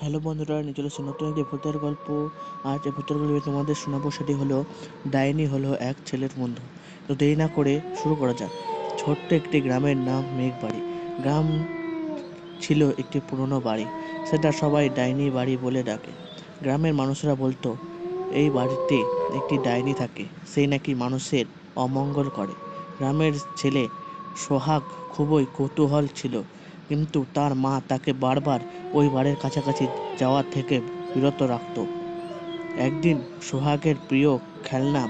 Hello বন্ধুরা, নিয়ে চলে এসেছি নতুন একটি ভূতের গল্প। আজ এই ভূতের গল্পে তোমাদের শোনাবো, সেটি হলো ডাইনি হলো এক ছেলের বন্ধু। তো দেরি না করে শুরু করা যাক। ছোট্ট একটি গ্রামের নাম মেঘবাড়ি। গ্রাম ছিল একটি পুরনো বাড়ি, সেটা সবাই ডাইনি বাড়ি বলে ডাকে। গ্রামের মানুষরা বলতো এই বাড়িতে একটি ডাইনি থাকে, সেই নাকি মানুষের অমঙ্গল করে। গ্রামের ছেলে সোহাগ খুবই কৌতূহল ছিল, কিন্তু তার মা তাকে বারবার ওই বাড়ির কাছাকাছি যাওয়া থেকে বিরত রাখত। একদিন সোহাগের প্রিয় খেলনা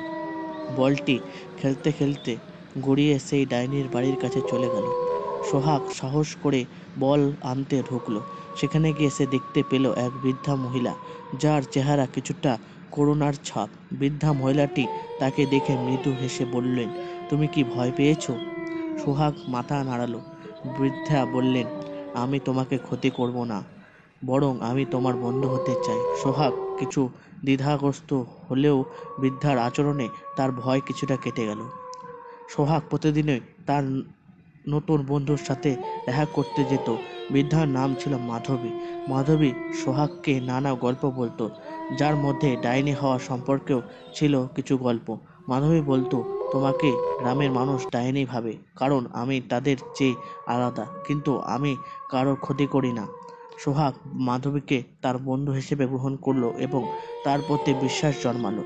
বলটি খেলতে খেলতে গড়িয়ে সেই ডাইনির বাড়ির কাছে চলে গেল। সোহাগ সাহস করে বল আনতে ঢুকলো। সেখানে গিয়ে সে দেখতে পেল এক বৃদ্ধা মহিলা, যার চেহারা কিছুটা করুণার ছাপ। বৃদ্ধা মহিলাটি তাকে দেখে মৃদু হেসে বললেন, তুমি কি ভয় পেয়েছো? সোহাগ মাথা নাড়ালো। বৃদ্ধা বললেন, আমি তোমাকে ক্ষতি করব না, বরং আমি তোমার বন্ধু হতে চাই। সোহাগ কিছু দ্বিধাগ্রস্ত হলেও বৃদ্ধার আচরণে তার ভয় কিছুটা কেটে গেল। সোহাগ প্রতিদিনই তার নতুন বন্ধুর সাথে দেখা করতে যেত। বৃদ্ধার নাম ছিল মাধবী। মাধবী সোহাগকে নানা গল্প বলতো, যার মধ্যে ডাইনি হওয়া সম্পর্কেও ছিল কিছু গল্প। মাধবী বলতো, তোমাকে গ্রামের মানুষ ডাইনি ভাবে কারণ আমি তাদের চেয়ে আলাদা, কিন্তু আমি কারোর ক্ষতি করি না। সোহাগ মাধবীকে তার বন্ধু হিসেবে গ্রহণ করলো এবং তার প্রতি বিশ্বাস জন্মালো।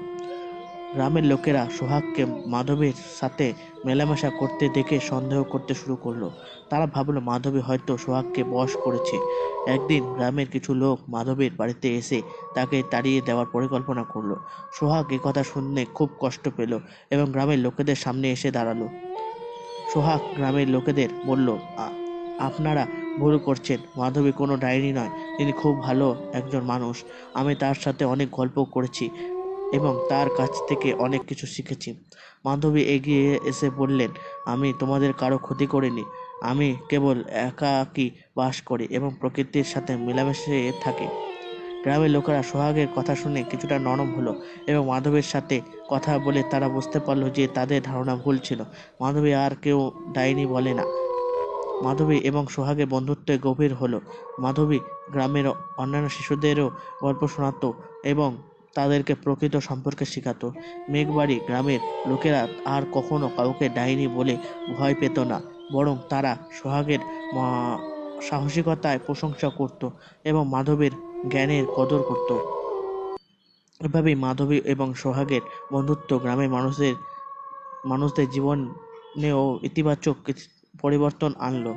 গ্রামের লোকেরা সোহাগকে মাধবীর সাথে মেলামেশা করতে দেখে সন্দেহ করতে শুরু করলো। তারা ভাবলো মাধবী হয়তো সোহাগকে বশ করেছে। একদিন গ্রামের কিছু লোক মাধবীর বাড়িতে এসে তাকে তাড়িয়ে দেওয়ার পরিকল্পনা করলো। সোহাগ এ কথা শুনে খুব কষ্ট পেল এবং গ্রামের লোকেদের সামনে এসে দাঁড়ালো। সোহাগ গ্রামের লোকেদের বলল, আপনারা ভুল করছেন, মাধবী কোনো ডাইনি নয়, তিনি খুব ভালো একজন মানুষ। আমি তার সাথে অনেক গল্প করেছি এবং তার কাছ থেকে অনেক কিছু শিখেছি। মাধবী এগিয়ে এসে বললেন, আমি তোমাদের কারো ক্ষতি করিনি, আমি কেবল একাকী বাস করি এবং প্রকৃতির সাথে মেলামেশে থাকি। গ্রামের লোকেরা সোহাগের কথা শুনে কিছুটা নরম হলো এবং মাধবীর সাথে কথা বলে তারা বুঝতে পারলো যে তাদের ধারণা ভুল ছিল। মাধবী আর কেউ ডাইনি বলে না। মাধবী এবং সোহাগের বন্ধুত্ব গভীর হলো। মাধবী গ্রামের অন্যান্য শিশুদেরও গল্প শোনাতো এবং তাদেরকে প্রকৃত সম্পর্কে শেখাতো। মেঘবাড়ি গ্রামের লোকেরা আর কখনো কাউকে ডাইনি বলে ভয় পেত না, বরং তারা সোহাগের সাহসিকতায় প্রশংসা করত এবং মাধবীর জ্ঞানের কদর করত। এভাবেই মাধবী এবং সোহাগের বন্ধুত্ব গ্রামের মানুষদের জীবনেও ইতিবাচক পরিবর্তন আনলো।